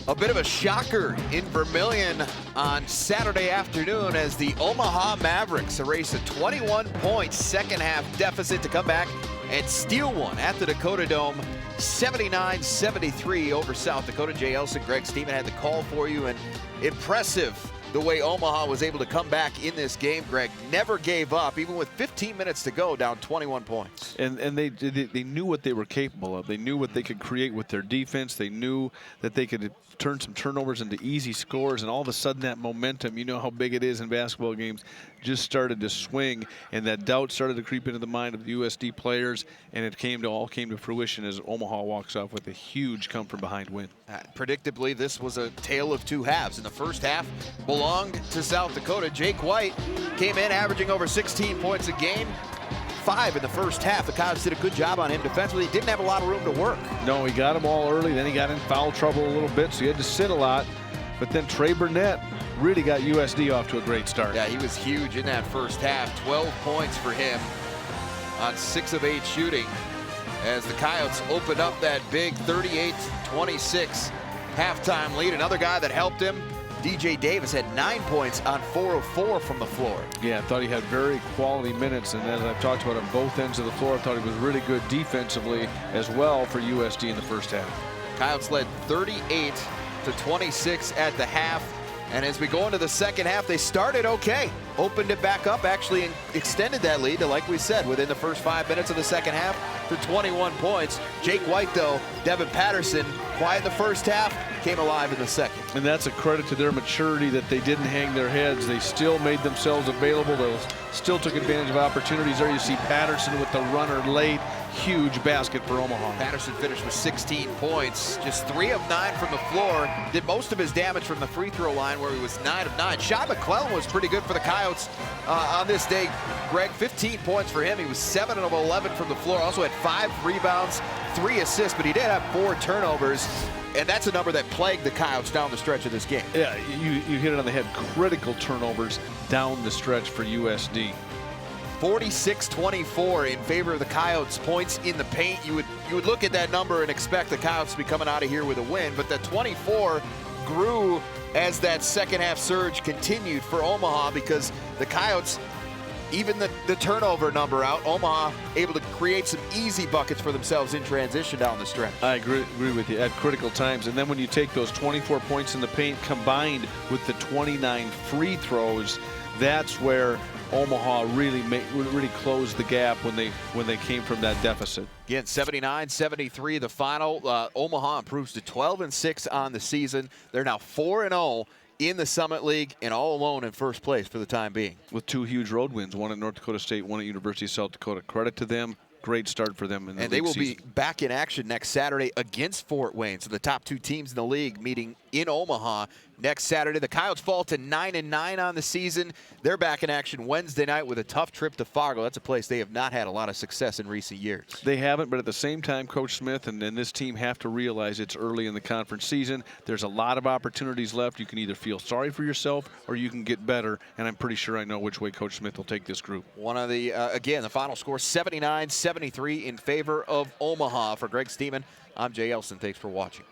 A bit of a shocker in Vermillion on Saturday afternoon as the Omaha Mavericks erase a 21-point second-half deficit to come back and steal one at the Dakota Dome, 79-73 over South Dakota. Jay Elson, Greg Steeman had the call for you, and impressive the way Omaha was able to come back in this game. Greg never gave up, even with 15 minutes to go, down 21 points. And they knew what they were capable of. They knew what they could create with their defense. They knew that they could turn some turnovers into easy scores, and all of a sudden that momentum, you know how big it is in basketball games, just started to swing, and that doubt started to creep into the mind of the USD players, and it all came to fruition as Omaha walks off with a huge come-from-behind win. Predictably, this was a tale of two halves. In the first half, belonged to South Dakota. Jake White came in averaging over 16 points a game. 5 in the first half. The Coyotes did a good job on him defensively. He didn't have a lot of room to work. No, he got them all early. Then he got in foul trouble a little bit, so he had to sit a lot. But then Trey Burnett really got USD off to a great start. Yeah, he was huge in that first half. 12 points for him on 6 of 8 shooting as the Coyotes opened up that big 38-26 halftime lead. Another guy that helped him, DJ Davis, had 9 points on 4 of 4 from the floor. Yeah, I thought he had very quality minutes, and as I've talked about on both ends of the floor, I thought he was really good defensively as well for USD in the first half. Coyotes led 38-26 at the half, and as we go into the second half, they started okay. Opened it back up, actually extended that lead to, like we said, within the first 5 minutes of the second half to 21 points. Jake White, though, Devin Patterson, quiet in the first half, came alive in the second. And that's a credit to their maturity that they didn't hang their heads. They still made themselves available. They still took advantage of opportunities. There you see Patterson with the runner late. Huge basket for Omaha. Patterson finished with 16 points, just 3 of 9 from the floor. Did most of his damage from the free throw line where he was 9 of 9. Sean McClellan was pretty good for the Coyotes on this day. Greg, 15 points for him. He was 7 of 11 from the floor. Also had 5 rebounds, 3 assists, but he did have 4 turnovers. And that's a number that plagued the Coyotes down the stretch of this game. Yeah, you hit it on the head. Critical turnovers down the stretch for USD. 46-24 in favor of the Coyotes. Points in the paint. You would look at that number and expect the Coyotes to be coming out of here with a win, but that 24 grew as that second half surge continued for Omaha because the Coyotes, even the turnover number out, Omaha able to create some easy buckets for themselves in transition down the stretch. I agree with you at critical times. And then when you take those 24 points in the paint combined with the 29 free throws, that's where Omaha really closed the gap when they came from that deficit. Again, 79-73 the final. Omaha improves to 12-6 on the season. They're now 4-0 in the Summit League and all alone in first place for the time being. With 2 huge road wins, one at North Dakota State, one at University of South Dakota. Credit to them. Great start for them in the league And they will season. be back in action next Saturday against Fort Wayne. So the top 2 teams in the league meeting in Omaha next Saturday. The Coyotes fall to 9-9 on the season. They're back in action Wednesday night with a tough trip to Fargo. That's a place they have not had a lot of success in recent years. They haven't, but at the same time, Coach Smith and this team have to realize it's early in the conference season. There's a lot of opportunities left. You can either feel sorry for yourself or you can get better, and I'm pretty sure I know which way Coach Smith will take this group. One of the, again, the final score, 79-73 in favor of Omaha. For Greg Steeman, I'm Jay Elson. Thanks for watching.